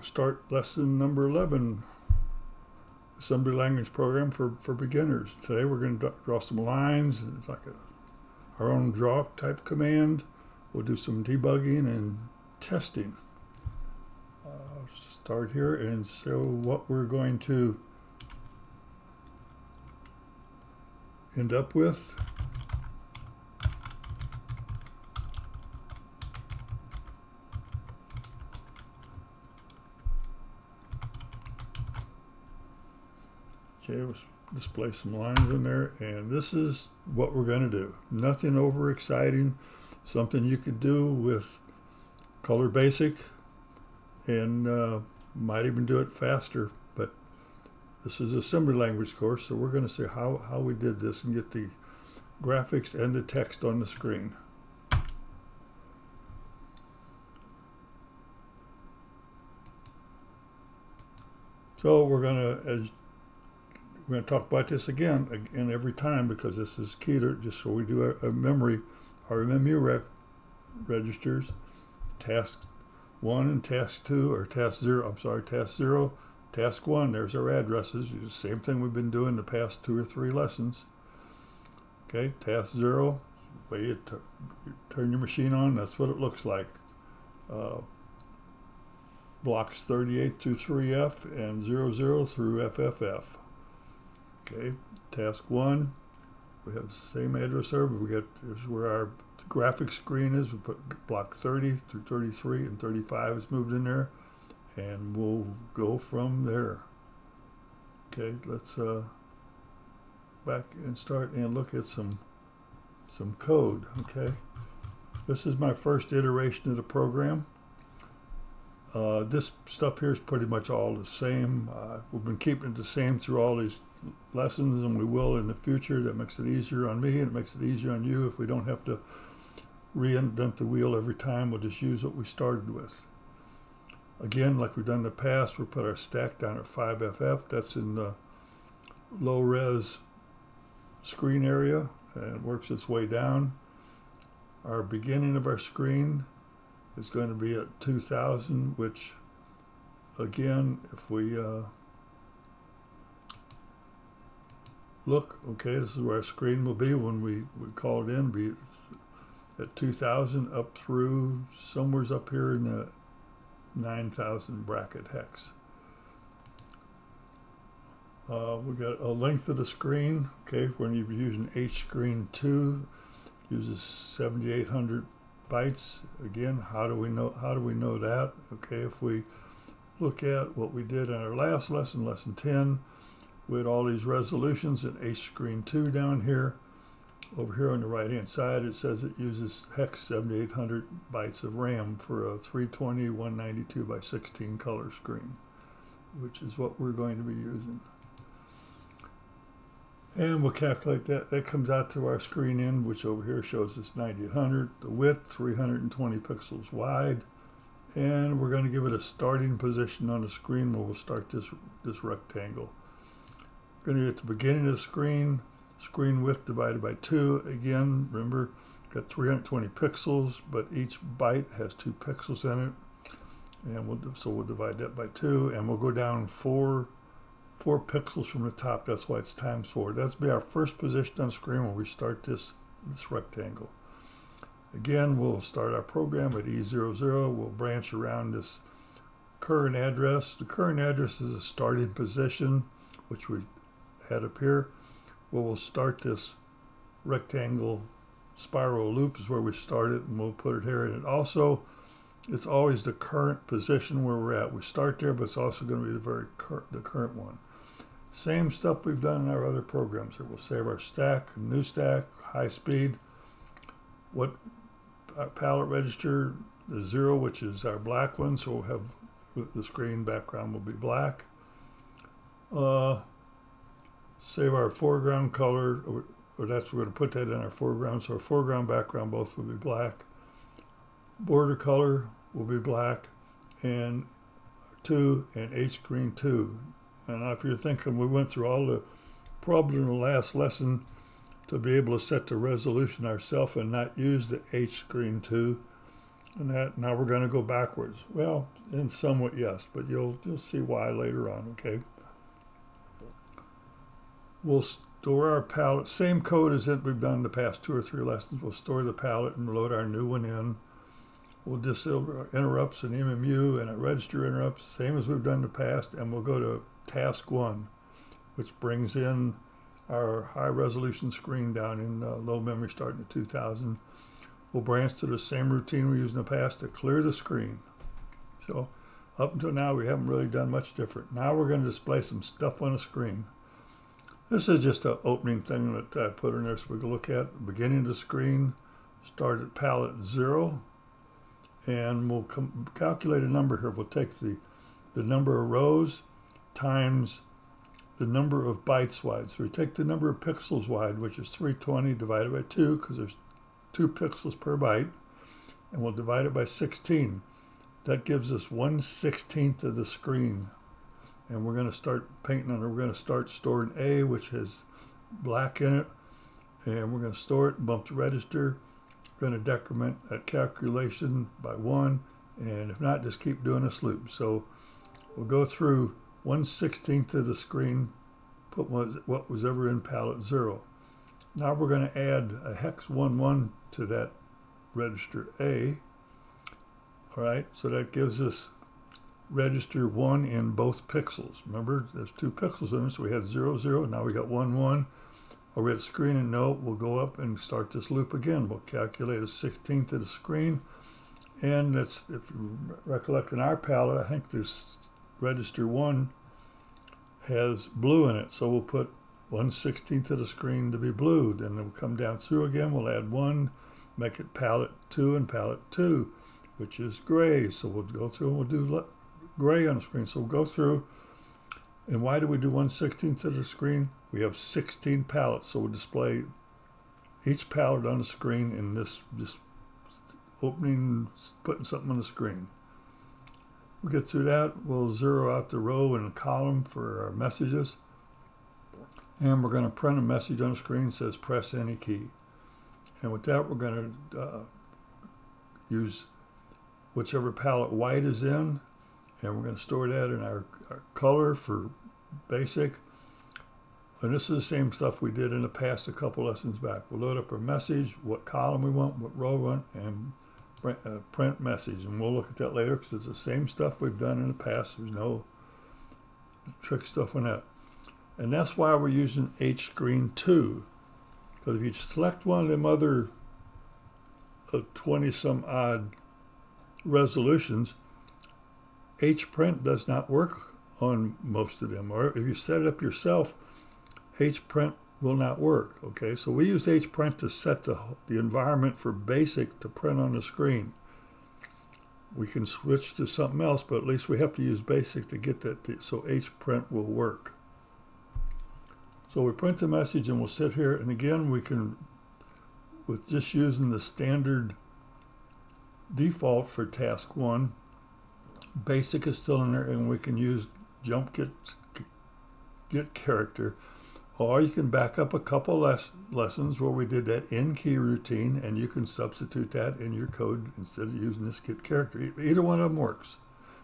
start lesson number 11, assembly language program for beginners. Today we're going to draw some lines. It's like our own draw type command. We'll do some debugging and testing. Start here, and so what we're going to end up with let's display some lines in there, and this is what we're going to do. Nothing over exciting, something you could do with Color Basic, and might even do it faster, but this is an assembly language course, so we're going to see how we did this and get the graphics and the text on the screen. So we're going to talk about this again every time, because this is key to just so we do a memory, our MMU registers, task 1 and task 2, or task 0, task 0, task 1, there's our addresses. Same thing we've been doing the past 2 or 3 lessons. Okay, task 0, way you turn your machine on, that's what it looks like. Blocks 38 through 3F and 00 through FFF. Okay, task 1, we have the same address there, but here's where our graphics screen is. We put block 30 through 33 and 35 is moved in there, and we'll go from there. Okay, let's back and start and look at some code. Okay, this is my first iteration of the program. This stuff here is pretty much all the same. We've been keeping it the same through all these lessons, and we will in the future. That makes it easier on me, and it makes it easier on you. If we don't have to reinvent the wheel every time, we'll just use what we started with. Again, like we've done in the past, we'll put our stack down at 5FF. That's in the low res screen area, and it works its way down. Our beginning of our screen is going to be at 2000, which again, if we look, okay, this is where our screen will be when we call it in, be at 2000 up through somewhere's up here in the 9000 bracket hex. We got a length of the screen. Okay, when you're using HScreen2, uses 7800 bytes. Again, how do we know that? Okay, if we look at what we did in our last lesson, lesson 10, we had all these resolutions in HScreen2 down here. Over here on the right hand side, it says it uses hex 7800 bytes of RAM for a 320 192 by 16 color screen, which is what we're going to be using. And we'll calculate that. That comes out to our screen end, which over here shows us 9800, the width 320 pixels wide, and we're going to give it a starting position on the screen where we'll start this rectangle. We're going to get the beginning of the screen width divided by 2. Again, remember, got 320 pixels, but each byte has 2 pixels in it, and we'll divide that by 2, and we'll go down 4 pixels from the top. That's why it's times 4. That's be our first position on the screen when we start this rectangle. Again, we'll start our program at E00. We'll branch around this current address. The current address is a starting position, which we had up here. Well, we'll start this rectangle spiral loop is where we start it, and we'll put it here. And it's always the current position where we're at. We start there, but it's also going to be the current one. Same stuff we've done in our other programs here. We'll save our stack, new stack, high speed. What our palette register, the 0, which is our black one, so we'll have the screen background will be black. Save our foreground color, or that's we're going to put that in our foreground, so our foreground, background both will be black. Border color will be black, and 2 and HScreen2. And if you're thinking, we went through all the problems in the last lesson to be able to set the resolution ourselves and not use the HScreen2. And that now we're going to go backwards. Well, in somewhat yes, but you'll see why later on. Okay. We'll store our palette, same code as that we've done the past 2 or 3 lessons. We'll store the palette and load our new one in. We'll disable interrupts and MMU and register interrupts, same as we've done in the past, and we'll go to task 1, which brings in our high resolution screen down in low memory starting at 2000. We'll branch to the same routine we used in the past to clear the screen. So up until now, we haven't really done much different. Now we're going to display some stuff on the screen. This is just an opening thing that I put in there so we can look at. Beginning of the screen, start at palette 0, and we'll calculate a number here. We'll take the number of rows times the number of bytes wide. So we take the number of pixels wide, which is 320 divided by 2, because there's 2 pixels per byte, and we'll divide it by 16. That gives us 1/16 of the screen. And we're going to start painting on it. We're going to start storing A, which has black in it, and we're going to store it and bump the register. We're going to decrement that calculation by 1, and if not, just keep doing this loop. So we'll go through 1/16 of the screen, put what was ever in palette 0. Now we're going to add a hex 11 to that register A. All right, so that gives us register 1 in both pixels. Remember, there's 2 pixels in it, so we had 0, 0. Now we got 1, 1. Are we at screen and no? We'll go up and start this loop again. We'll calculate a 16th of the screen. And that's, if you recollect in our palette, I think this register 1 has blue in it. So we'll put 1/16 of the screen to be blue. Then we'll come down through again. We'll add 1, make it palette 2 and palette 2, which is gray. So we'll go through and we'll do gray on the screen. So we'll go through. And why do we do 1/16 of the screen? We have 16 palettes, so we'll display each palette on the screen in this opening, putting something on the screen. We'll get through that. We'll zero out the row and column for our messages. And we're going to print a message on the screen that says press any key. And with that, we're going to use whichever palette white is in, and we're going to store that in our color for basic. And this is the same stuff we did in the past a couple lessons back. We'll load up our message, what column we want, what row we want, and print message. And we'll look at that later because it's the same stuff we've done in the past. There's no trick stuff on that. And that's why we're using H screen 2. Because if you select one of them other 20 some odd resolutions, HPrint does not work on most of them. Or if you set it up yourself, HPrint will not work. Okay, so we use HPrint to set the environment for basic to print on the screen. We can switch to something else, but at least we have to use basic to get that, so HPrint will work. So we print the message and we'll sit here, and again we can, with just using the standard default for task 1, basic is still in there, and we can use jump get character, or you can back up a couple lessons where we did that in key routine, and you can substitute that in your code instead of using this get character. Either one of them works.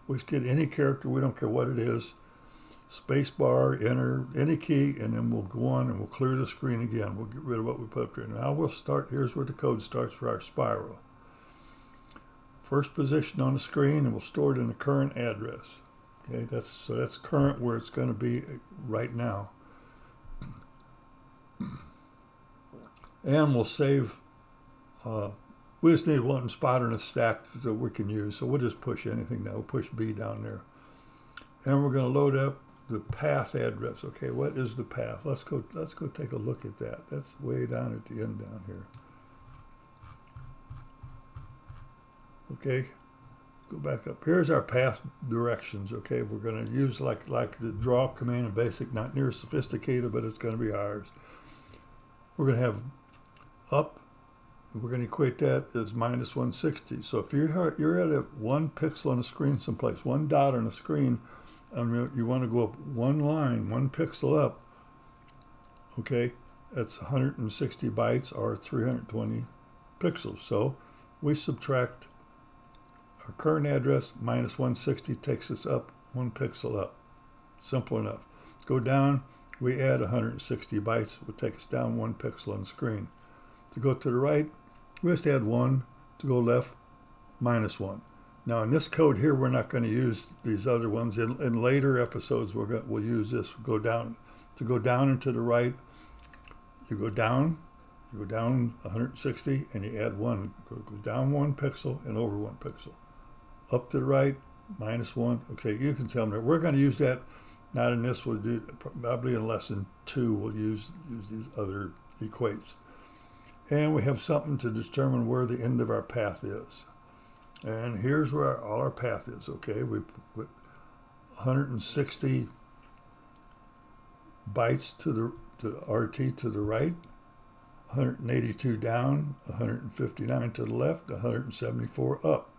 We just get any character, we don't care what it is, space bar, enter any key, and then we'll go on and we'll clear the screen again. We'll get rid of what we put up there. Now we'll start, here's where the code starts for our spiral. First position on the screen, and we'll store it in the current address. Okay, that's current where it's going to be right now. And we'll save, we just need one spot in a stack that we can use, so we'll just push anything down. We'll push B down there. And we're going to load up the path address. Okay, what is the path? Let's go take a look at that. That's way down at the end down here. Okay, go back up. Here's our path directions. Okay, we're going to use like the draw command in BASIC, not near sophisticated, but it's going to be ours. We're going to have up, we're going to equate that as minus 160. So if you're at a 1 pixel on the screen someplace, 1 dot on the screen, and you want to go up 1 line, 1 pixel up, okay, that's 160 bytes or 320 pixels. So we subtract our current address minus 160 takes us up 1 pixel up. Simple enough. Go down, we add 160 bytes, will take us down 1 pixel on the screen. To go to the right, we just add 1. To go left, minus 1. Now in this code here, we're not going to use these other ones. In later episodes, we'll use this. Go down. To go down and to the right, you go down 160, and you add 1. Go down 1 pixel and over 1 pixel. Up to the right, minus 1. Okay, you can tell me. We're going to use that. Not in this. We'll do probably in lesson 2. We'll use these other equates. And we have something to determine where the end of our path is. And here's where all our path is, okay? We put 160 bytes to RT to the right, 182 down, 159 to the left, 174 up.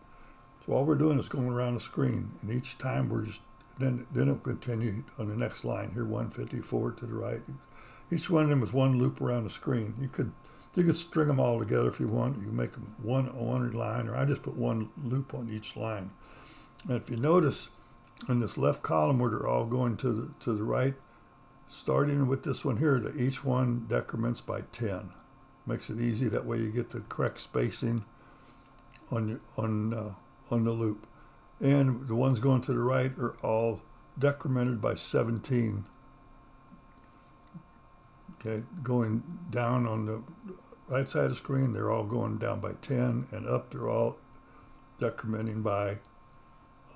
So all we're doing is going around the screen, and each time we're just, then it'll continue on the next line here, 154 to the right. Each one of them is one loop around the screen. You could string them all together if you want. You can make them one line, or I just put one loop on each line. And if you notice in this left column where they're all going to the right, starting with this one here, that each one decrements by 10. Makes it easy. That way you get the correct spacing on the loop. And the ones going to the right are all decremented by 17. Okay, going down on the right side of the screen, they're all going down by 10, and up they're all decrementing by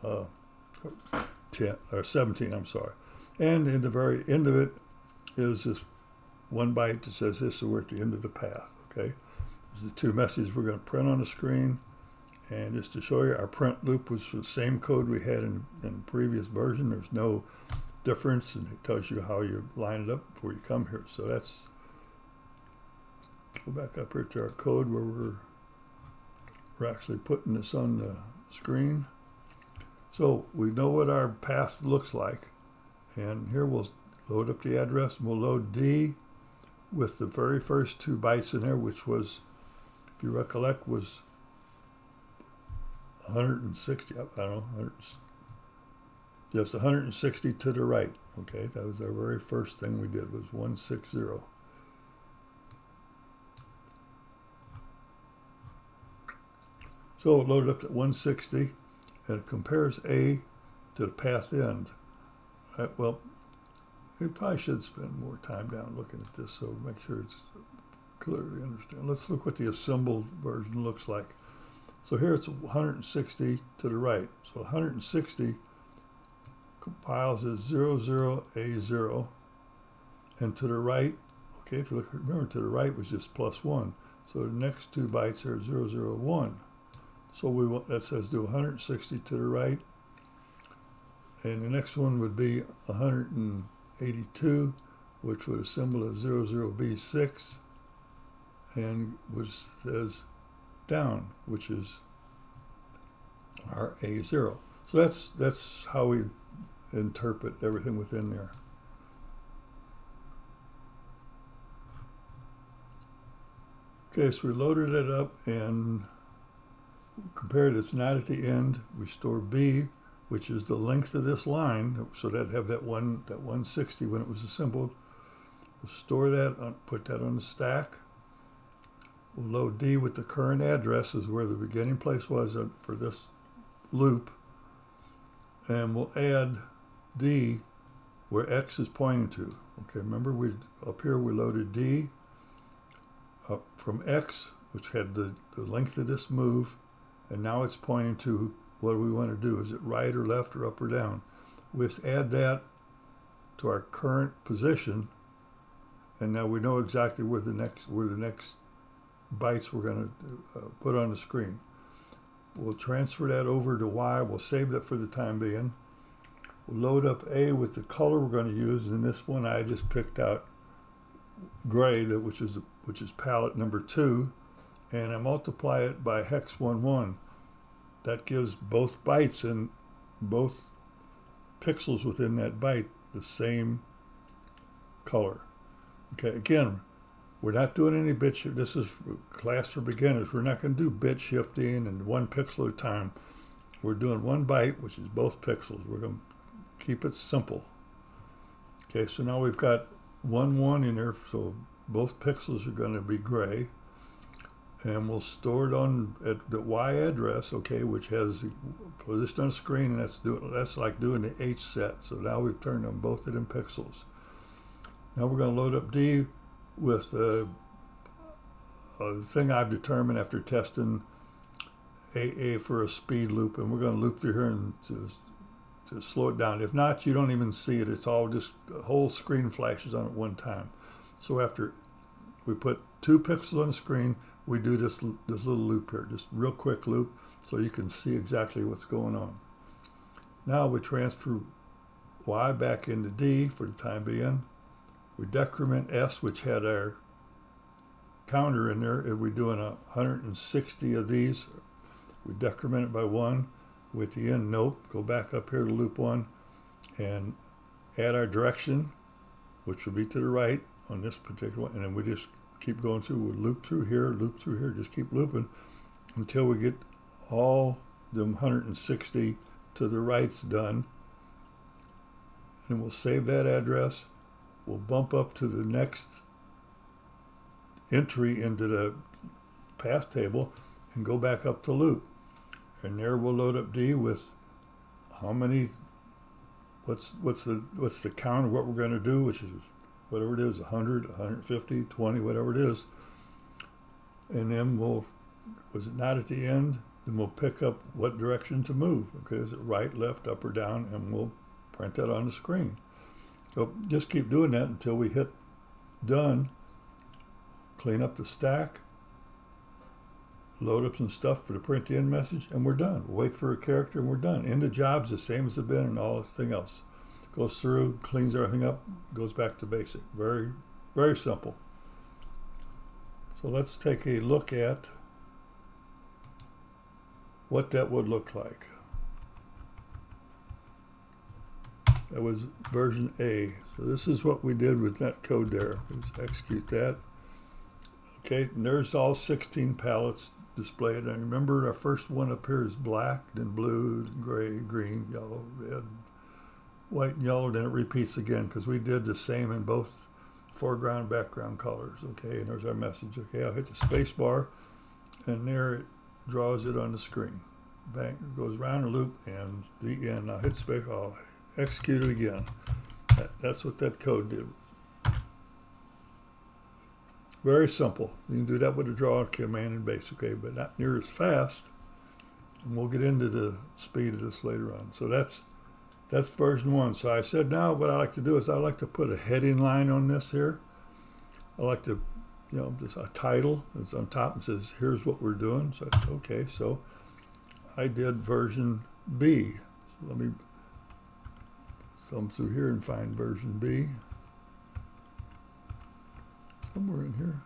10 or 17. I'm sorry. And in the very end of it is this 1 byte that says this, so we're at the end of the path. Okay, these are the 2 messages we're going to print on the screen. And just to show you, our print loop was the same code we had in the previous version. There's no difference, and it tells you how you line it up before you come here. So that's, go back up here to our code where we're actually putting this on the screen. So we know what our path looks like, and here we'll load up the address, and we'll load D with the very first 2 bytes in there, which was, if you recollect, was 160, I don't know, just 160 to the right. Okay, that was our very first thing we did, was 160. So it loaded up to 160, and it compares A to the path end. Well, we probably should spend more time down looking at this, so make sure it's clear to understand. Let's look what the assembled version looks like. So here it's 160 to the right. So 160 compiles as 00A0, and to the right, okay, if you look, remember to the right was just +1. So the next 2 bytes are 001. So we want, that says do 160 to the right, and the next one would be 182, which would assemble as 00B6, and which says down, which is our A0. So that's how we interpret everything within there. Okay, so we loaded it up and compared it's not at the end. We store B, which is the length of this line, so that'd have that 160 when it was assembled. We'll store that, put that on the stack. We'll load D with the current address, is where the beginning place was for this loop. And we'll add D where X is pointing to. Okay, remember up here we loaded D up from X, which had the length of this move, and now it's pointing to what we want to do. Is it right or left or up or down? We just add that to our current position, and now we know exactly where the next bytes we're going to put on the screen. We'll transfer that over to Y. We'll save that for the time being. We'll load up A with the color we're going to use. In this one, I just picked out gray, which is palette number 2, and I multiply it by hex 11. That gives both bytes and both pixels within that byte the same color. Okay, again, we're not doing any bit shift. This is class for beginners. We're not going to do bit shifting and 1 pixel at a time. we're doing 1 byte, which is both pixels. We're going to keep it simple. Okay, so now we've got 1, 1 in there, so both pixels are going to be gray. And we'll store it on at the Y address, okay, which has the position on the screen, and that's like doing the H set. So now we've turned them both in pixels. Now we're going to load up D with a thing I've determined after testing AA for a speed loop, and we're going to loop through here and to slow it down. If not, you don't even see it. It's all just the whole screen flashes on at one time. So after we put 2 pixels on the screen, we do this little loop here, just real quick loop, so you can see exactly what's going on. Now we transfer Y back into D for the time being. We decrement S, which had our counter in there. If we're doing 160 of these, we decrement it by 1. With the end, nope, go back up here to loop 1 and add our direction, which will be to the right on this particular one, and then we just keep going through. We'll loop through here, just keep looping until we get all the 160 to the right's done. And we'll save that address. We'll bump up to the next entry into the path table and go back up to loop. And there we'll load up D with how many, what's the count of what we're going to do, which is whatever it is, 100, 150, 20, whatever it is. And then was it not at the end? Then we'll pick up what direction to move. Okay, is it right, left, up, or down? And we'll print that on the screen. So just keep doing that until we hit done. Clean up the stack. Load up some stuff for the print in message, and we're done. We'll wait for a character, and we're done. End of job's the same as it's been and all everything else. Goes through, cleans everything up, goes back to basic. Very, very simple. So let's take a look at what that would look like. That was version A. So this is what we did with that code there. Let's execute that. Okay, and there's all 16 palettes displayed. And remember, our first one up here is black, then blue, then gray, green, yellow, red, white, and yellow. Then it repeats again because we did the same in both foreground and background colors. Okay, and there's our message. Okay, I'll hit the space bar, and there it draws it on the screen. Bang, it goes around a loop, and the end. I'll hit space, I'll execute it again. That's what that code did. Very simple. You can do that with a draw command in base, okay, but not near as fast. And we'll get into the speed of this later on. So that's version 1. So I said now what I like to do is I like to put a heading line on this here. I like to, just a title. It's on top and says, here's what we're doing. So I said, okay, so I did version B. So let me thumb through here and find version B. Somewhere in here.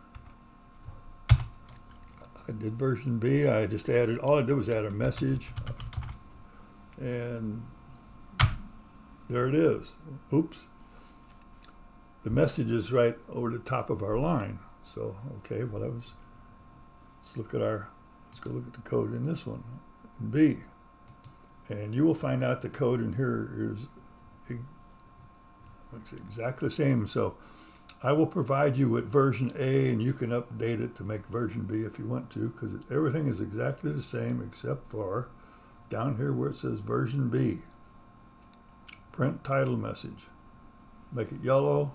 I did version B. I just added, all I did was add a message. And there it is. Oops. The message is right over the top of our line. So, okay, well, let's go look at the code in this one, in B. And you will find out the code in here is exactly the same. So I will provide you with version A, and you can update it to make version B if you want to, because everything is exactly the same except for down here where it says version B. Print title message. Make it yellow,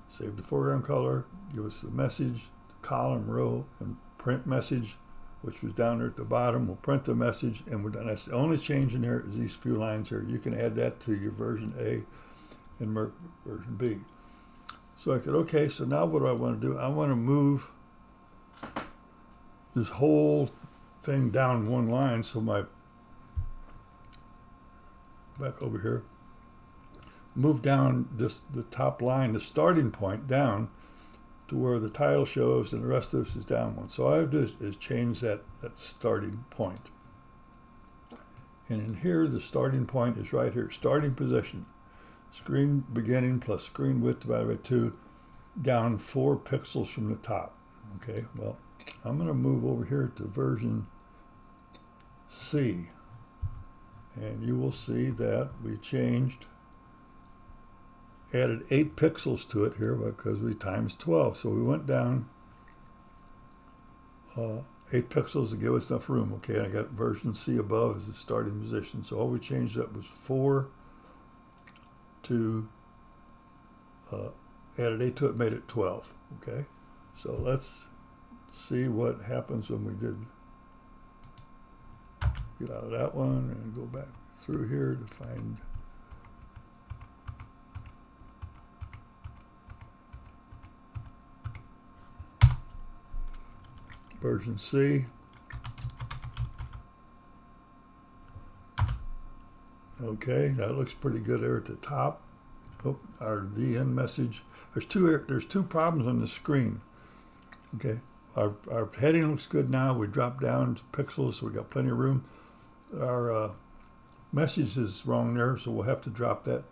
save the foreground color, give us the message, column, row, and print message, which was down there at the bottom. We'll print the message, and we're done. That's the only change in here is these few lines here. You can add that to your version A and version B. So I could, okay, so now what do I want to do? I want to move this whole thing down one line. So back over here, move down the top line, the starting point down to where the title shows, and the rest of this is down one. So all I have to do is change that starting point. And in here, the starting point is right here, starting position. Screen beginning plus screen width divided by 2, down 4 pixels from the top. Okay, well, I'm going to move over here to version C. And you will see that we added 8 pixels to it here because we times 12. So we went down 8 pixels to give us enough room. Okay, and I got version C above as the starting position. So all we changed up was 4 to added 8 to it, made it 12. Okay, so let's see what happens when we get out of that one and go back through here to find version C. Okay, that looks pretty good there at the top. Oh, our the end message. There's two problems on the screen. Okay, our heading looks good now. We dropped down to pixels, so we got plenty of room. Our message is wrong there, so we'll have to drop that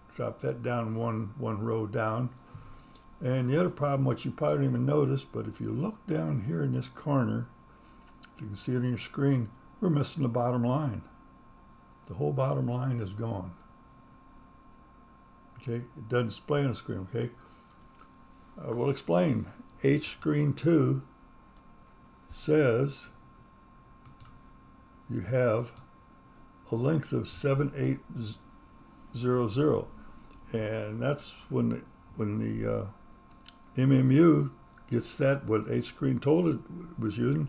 down one row down. And the other problem, which you probably didn't even notice, but if you look down here in this corner, if you can see it on your screen, we're missing the bottom line. The whole bottom line is gone. Okay, it doesn't display on the screen. Okay, I will explain. H screen 2 says you have a length of 7800, and that's when the MMU gets that, what H screen told it was using.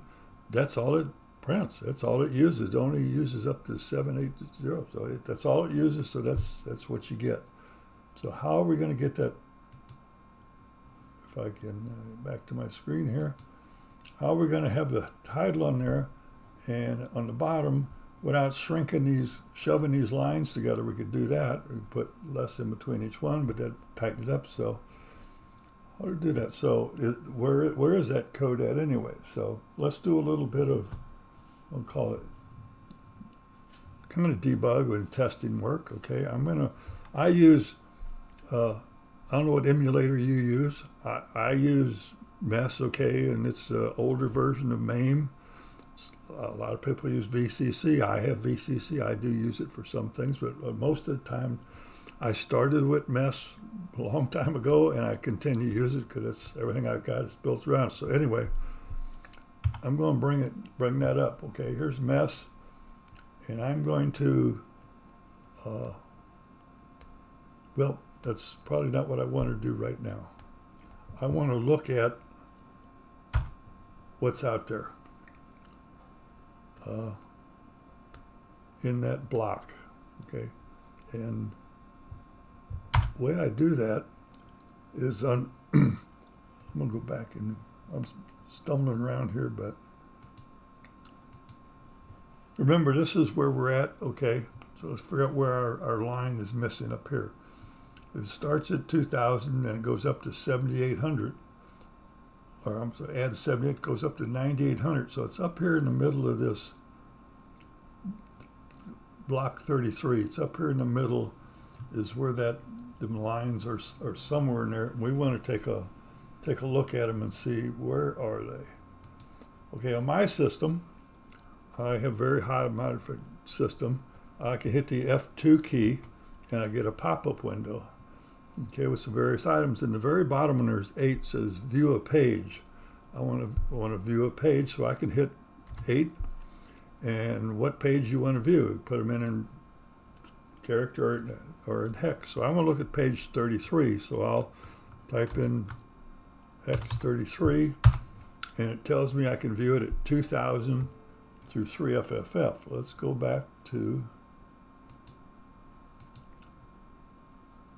That's all it prints. That's all it uses. It only uses up to 780. So that's all it uses. So that's what you get. So how are we going to get that? If I can back to my screen here, how are we going to have the title on there and on the bottom without shoving these lines together? We could do that. We put less in between each one, but that tightened it up. So how to do that? So where is that code at anyway? So let's do a little bit of, I'll call it kind of debug and testing work. Okay, I use I don't know what emulator you use. I use MES, okay, and it's an older version of MAME. A lot of people use VCC. I have VCC. I do use it for some things, but most of the time I started with MES a long time ago, and I continue to use it because that's everything I've got is built around. So anyway, I'm going to bring that up. Okay, here's MES, and I'm going to, well, that's probably not what I want to do right now. I want to look at what's out there in that block, okay? And the way I do that is I'm going to go back, and I'm stumbling around here, but remember, this is where we're at, okay? So let's figure out where our line is missing up here. It starts at 2,000 and it goes up to 7,800, or I'm sorry, add 78, goes up to 9,800. So it's up here in the middle of this block 33. It's up here in the middle is where the lines are somewhere in there. And we want to take a look at them and see where are they. Okay, on my system, I have very high modified system. I can hit the F2 key and I get a pop-up window. Okay, with some various items. In the very bottom when there's 8 says view a page. I want to view a page, so I can hit 8 and what page you want to view. Put them in character or in hex. So I want to look at page 33. So I'll type in hex 33 and it tells me I can view it at 2000 through 3FFF. Let's go back to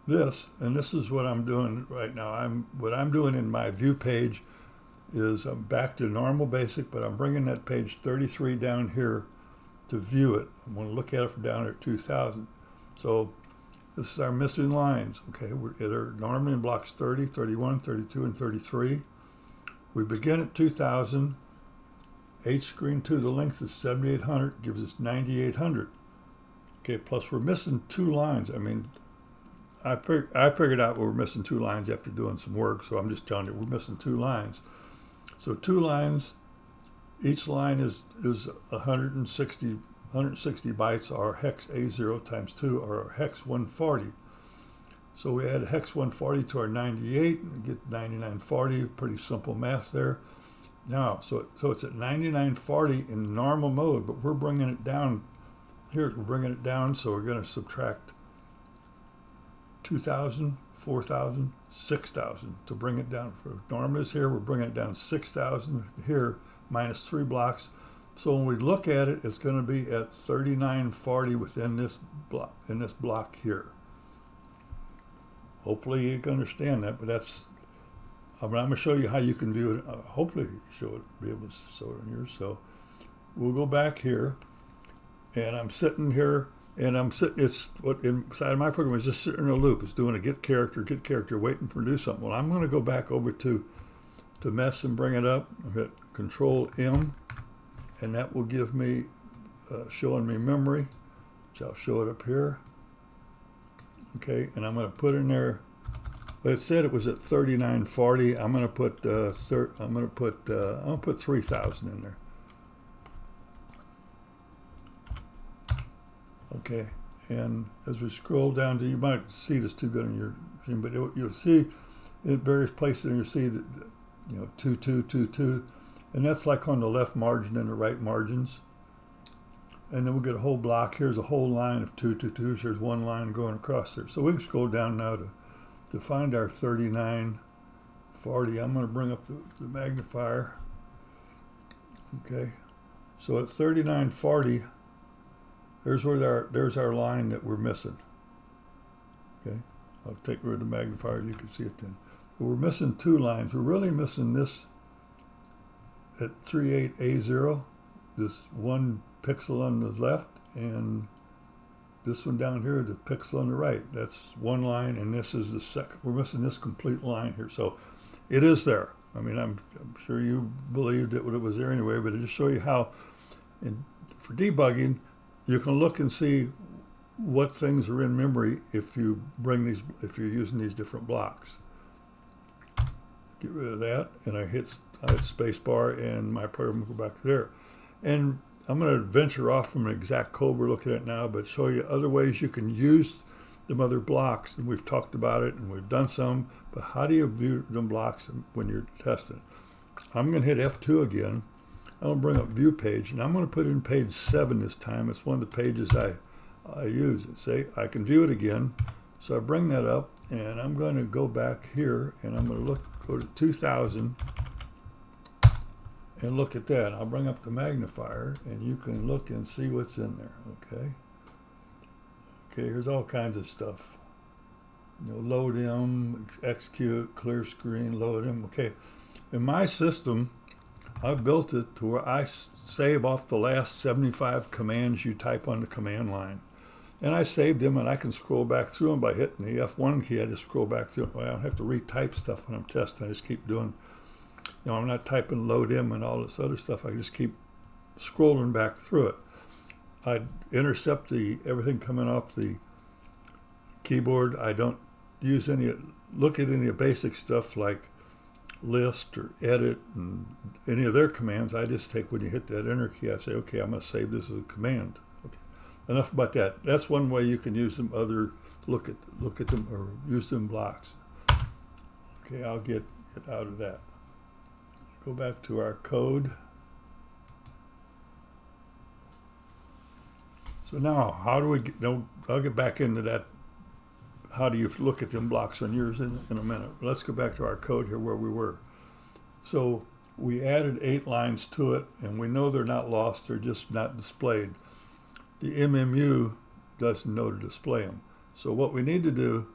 this, and this is what I'm doing right now. What I'm doing in my view page is I'm back to normal basic, but I'm bringing that page 33 down here to view it. I'm going to look at it from down here at 2000. So this is our missing lines. Okay, they're normally in blocks 30, 31, 32, and 33. We begin at 2000. H screen 2, the length is 7,800, gives us 9,800. Okay, plus we're missing 2 lines. I mean, I figured out we're missing 2 lines after doing some work, so I'm just telling you we're missing 2 lines. So 2 lines, each line is 160 160 bytes are hex A0 times 2 or hex 140. So we add hex 140 to our 98 and get 9940. Pretty simple math there. Now, so it's at 9940 in normal mode, but we're bringing it down here. We're bringing it down, so we're going to subtract 2,000, 4,000, 6,000 to bring it down. For normal is here, we're bringing it down 6,000 here, minus 3 blocks. So when we look at it, it's going to be at 3940 within this block, in this block here. Hopefully you can understand that, but that's, I'm going to show you how you can view it. Hopefully be able to show it in yours. So we'll go back here, and I'm sitting here, and it's what inside of my program is just sitting in a loop. It's doing a get character, waiting for it to do something. Well, I'm going to go back over to mess and bring it up. I'll hit Control M, and that will give me, showing me memory, which I'll show it up here. Okay, and I'm going to put in there. But it said it was at 3940. I'm going to put I'll put 3,000 in there. Okay, and as we scroll down to, you might see this too good on your machine, but you'll see in various places, and you'll see that 2, 2, 2, 2, and that's like on the left margin and the right margins. And then we'll get a whole block. Here's a whole line of 2, 2, 2. So there's one line going across there. So we can scroll down now to find our 3940. I'm going to bring up the magnifier. Okay. So at 3940, there's our line that we're missing. Okay. I'll take rid of the magnifier. You can see it then. But we're missing 2 lines. We're really missing this at 38A0, this 1 pixel on the left, and this one down here, the pixel on the right. That's 1 line, and this is the second. We're missing this complete line here. So it is there. I mean, I'm sure you believed it was there anyway, but it just show you how, for debugging, you can look and see what things are in memory if you're using these different blocks. Get rid of that, and I hit space bar, and my program will go back to there. And I'm going to venture off from an exact code we're looking at now, but show you other ways you can use them other blocks. And we've talked about it, and we've done some, but how do you view them blocks when you're testing? I'm going to hit F2 again. I'm going to bring up View Page, and I'm going to put in page 7 this time. It's one of the pages I use. Say I can view it again. So I bring that up, and I'm going to go back here, and I'm going to go to 2000, and look at that. I'll bring up the magnifier, and you can look and see what's in there. Okay. Okay, here's all kinds of stuff. Load M, execute, clear screen, load M. Okay, in my system, I've built it to where I save off the last 75 commands you type on the command line. And I saved them, and I can scroll back through them by hitting the F1 key. I just scroll back through them. I don't have to retype stuff when I'm testing. I just keep doing, I'm not typing load M and all this other stuff. I just keep scrolling back through it. I intercept everything coming off the keyboard. I don't look at any basic stuff like list or edit and any of their commands. I just take, when you hit that enter key, I say, okay, I'm going to save this as a command. Okay. Enough about that. That's one way you can use them look at them or use them blocks. Okay, I'll get out of that. Go back to our code. So now, how do we get, I'll get back into that. How do you look at them blocks on yours in a minute. Let's go back to our code here where we were. So we added 8 lines to it, and we know they're not lost, they're just not displayed. The MMU doesn't know to display them. So what we need to do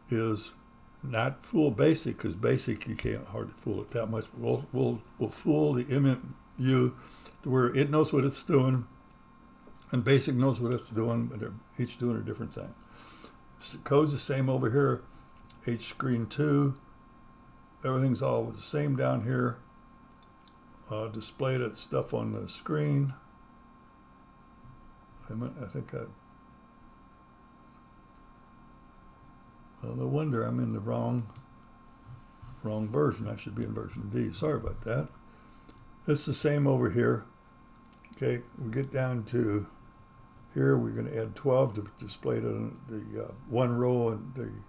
is not fool BASIC, because BASIC you can't hardly fool it that much. We'll fool the MMU to where it knows what it's doing, and BASIC knows what it's doing, but they're each doing a different thing. The code's the same over here. H screen 2, everything's all the same down here. Display that stuff on the screen. I think well, no wonder I'm in the wrong version. I should be in version D. Sorry about that. It's the same over here. Okay, we get down to here, we're going to add 12 to display it on the one row and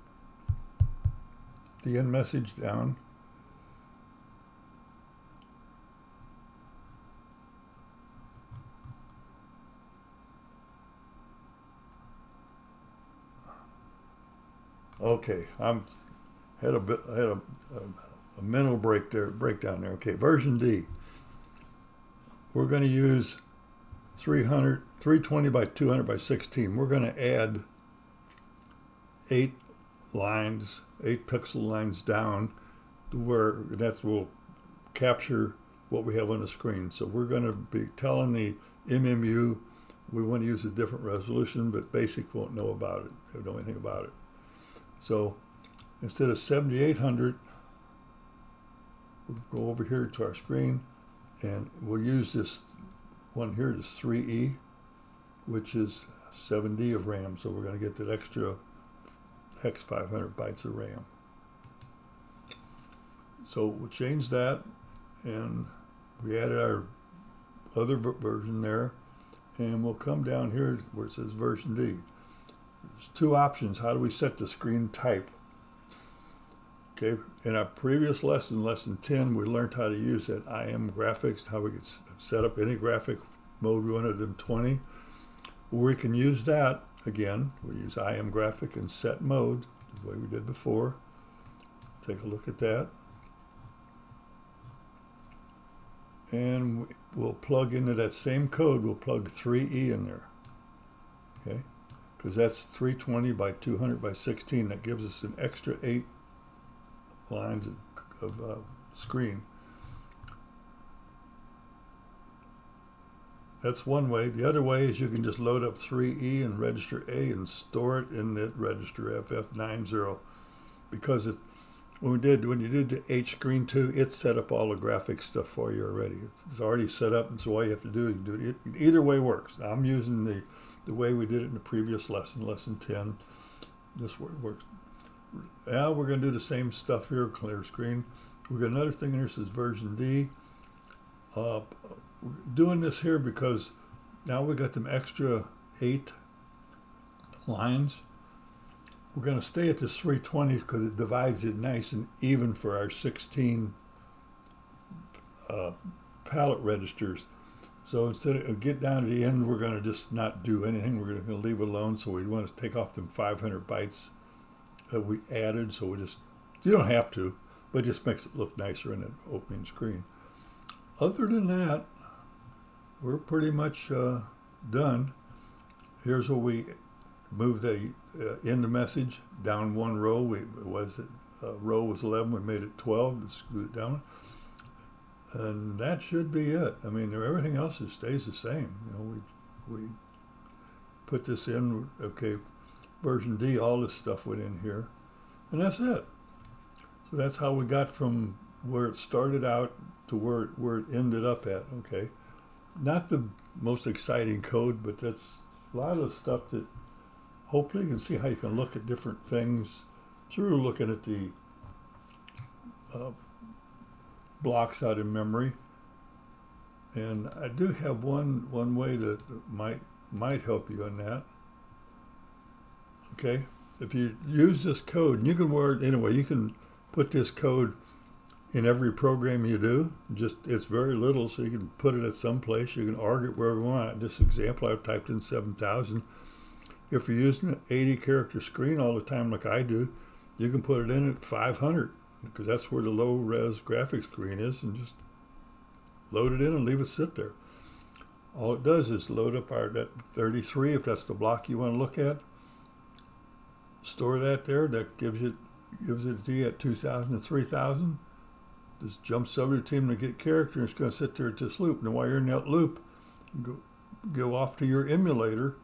the end message down. Okay, had a mental breakdown there. Okay, version D. We're going to use 320 by 200 by 16. We're going to add 8 pixel lines down to where will capture what we have on the screen. So we're going to be telling the MMU we want to use a different resolution, but BASIC won't know about it. They don't know anything about it. So instead of 7800, we'll go over here to our screen and we'll use this one here, this 3E, which is 7D of RAM. So we're going to get that extra hex 500 bytes of RAM. So we'll change that, and we added our other version there, and we'll come down here where it says version D. There's 2 options. How do we set the screen type? Okay, in our previous lesson, lesson 10, we learned how to use that IM graphics, how we could set up any graphic mode we wanted them 20. We can use that again. We use IM graphic and set mode, the way we did before. Take a look at that. And we'll plug into that same code, we'll plug 3E in there. Okay, because that's 320 by 200 by 16. That gives us an extra 8 lines of screen. That's one way. The other way is you can just load up 3E and register A and store it in that register FF90, because when you did the H screen 2, it set up all the graphic stuff for you already. It's already set up, and so all you have to do is do it. Either way works. I'm using the way we did it in the previous lesson, lesson 10. This works. Now we're going to do the same stuff here, clear screen. We've got another thing here that says version D. We're doing this here because now we got them extra 8 lines. We're going to stay at this 320 because it divides it nice and even for our 16 palette registers. So instead of get down to the end, we're going to just not do anything. We're going to leave it alone. So we want to take off them 500 bytes that we added. So you don't have to, but it just makes it look nicer in that opening screen. Other than that, we're pretty much done. Here's where we move the end message down one row. Row was 11, we made it 12 to scoot it down. And that should be it. I mean, everything else stays the same. You know, we put this in, okay, version D, all this stuff went in here, and that's it. So that's how we got from where it started out to where it ended up at, okay? Not the most exciting code, but that's a lot of stuff that hopefully you can see how you can look at different things through looking at the blocks out in memory. And I do have one way that might help you on that. Okay, if you use this code, and you can word anyway, you can put this code in every program you do. It's very little, so you can put it at some place. You can argue it wherever you want. This example, I've typed in 7,000. If you're using an 80 character screen all the time like I do, you can put it in at 500, because that's where the low res graphics screen is, and just load it in and leave it sit there. All it does is load up that 33, if that's the block you want to look at. Store that there. That gives it to you at 2,000 to 3,000. This jump subroutine to get character, and it's going to sit there at this loop. Now while you're in that loop, go off to your emulator,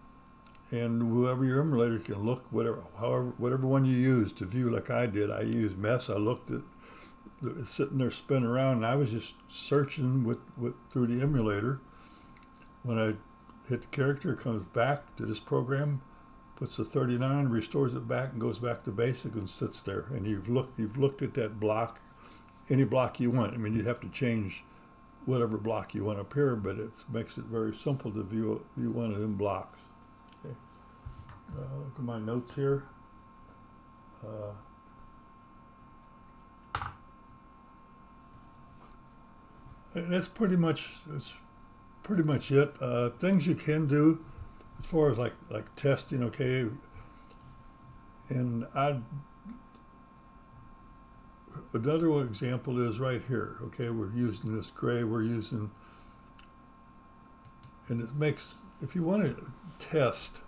and whoever your emulator can look, whatever one you use to view, like I did. I used MESS. I looked at sitting there spinning around, and I was just searching through the emulator. When I hit the character, it comes back to this program, puts the 39, restores it back, and goes back to basic and sits there. And you've looked at that block, any block you want. I mean, you'd have to change whatever block you want up here, but it makes it very simple to view one of them blocks. Okay. Look at my notes here. That's pretty much it. Things you can do as far as like testing, okay. And another one example is right here. Okay, we're using this gray. And it makes, if you want to test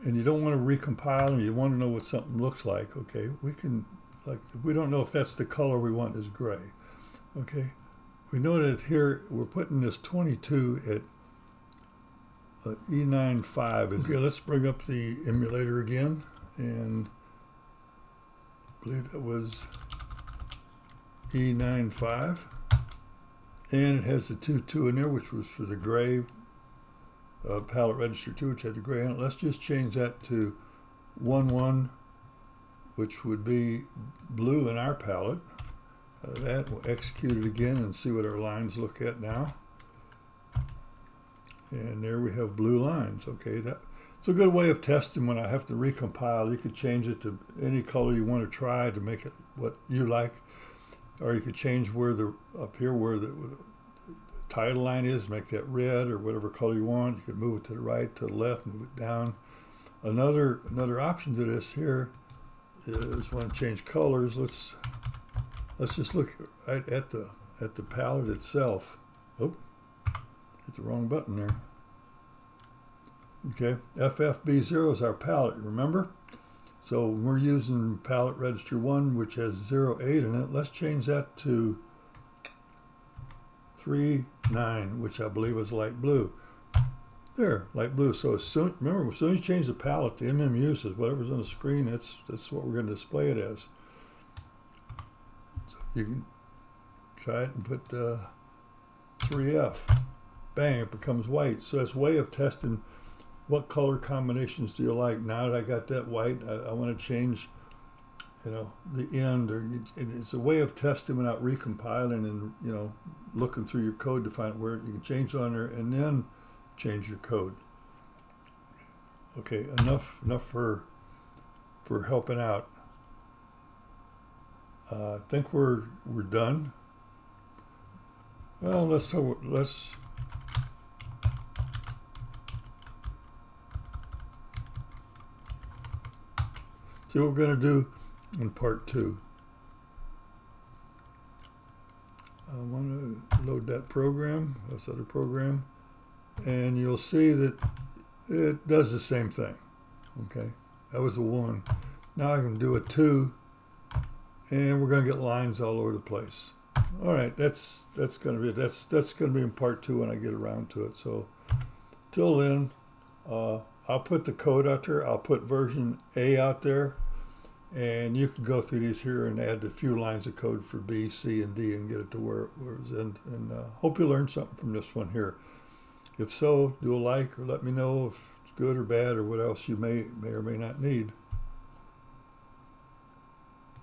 and you don't want to recompile and you want to know what something looks like, okay, we can, like, if we don't know if that's the color we want is gray. Okay, we know that here we're putting this 22 at E95. Okay, let's bring up the emulator again, and I believe that was E95, and it has the 2 in there, which was for the gray palette register 2, which had the gray on it. Let's just change that to 11, which would be blue in our palette. That we'll execute it again and see what our lines look at now. And there we have blue lines. Okay, that's a good way of testing when I have to recompile. You could change it to any color you want to try to make it what you like, or you could change where up here where the title line is, make that red or whatever color you want. You could move it to the right, to the left, move it down. Another option to this here is when I change colors. Let's just look right at the palette itself. Oh, hit the wrong button there. Okay, FFB0 is our palette, remember? So we're using palette register 1, which has 08 in it. Let's change that to 39, which I believe is light blue. There, light blue. So remember, as soon as you change the palette, the MMU says whatever's on the screen, that's what we're going to display it as. You can try it and put 3F. Bang, it becomes white. So that's a way of testing what color combinations do you like. Now that I got that white, I want to change, the end. It's a way of testing without recompiling and, looking through your code to find where you can change on there and then change your code. Okay, enough for helping out. I think we're done. Well, let's see what we're going to do in part 2. I want to load that program, this other program, and you'll see that it does the same thing. Okay, that was a 1. Now I can do a 2. And we're going to get lines all over the place. All right, that's going to be it. That's going to be in part 2 when I get around to it. So till then, I'll put the code out there. I'll put version A out there, and you can go through these here and add a few lines of code for B, C, and D and get it to where it's in. And hope you learned something from this one here. If so, do a like or let me know if it's good or bad or what else you may or may not need.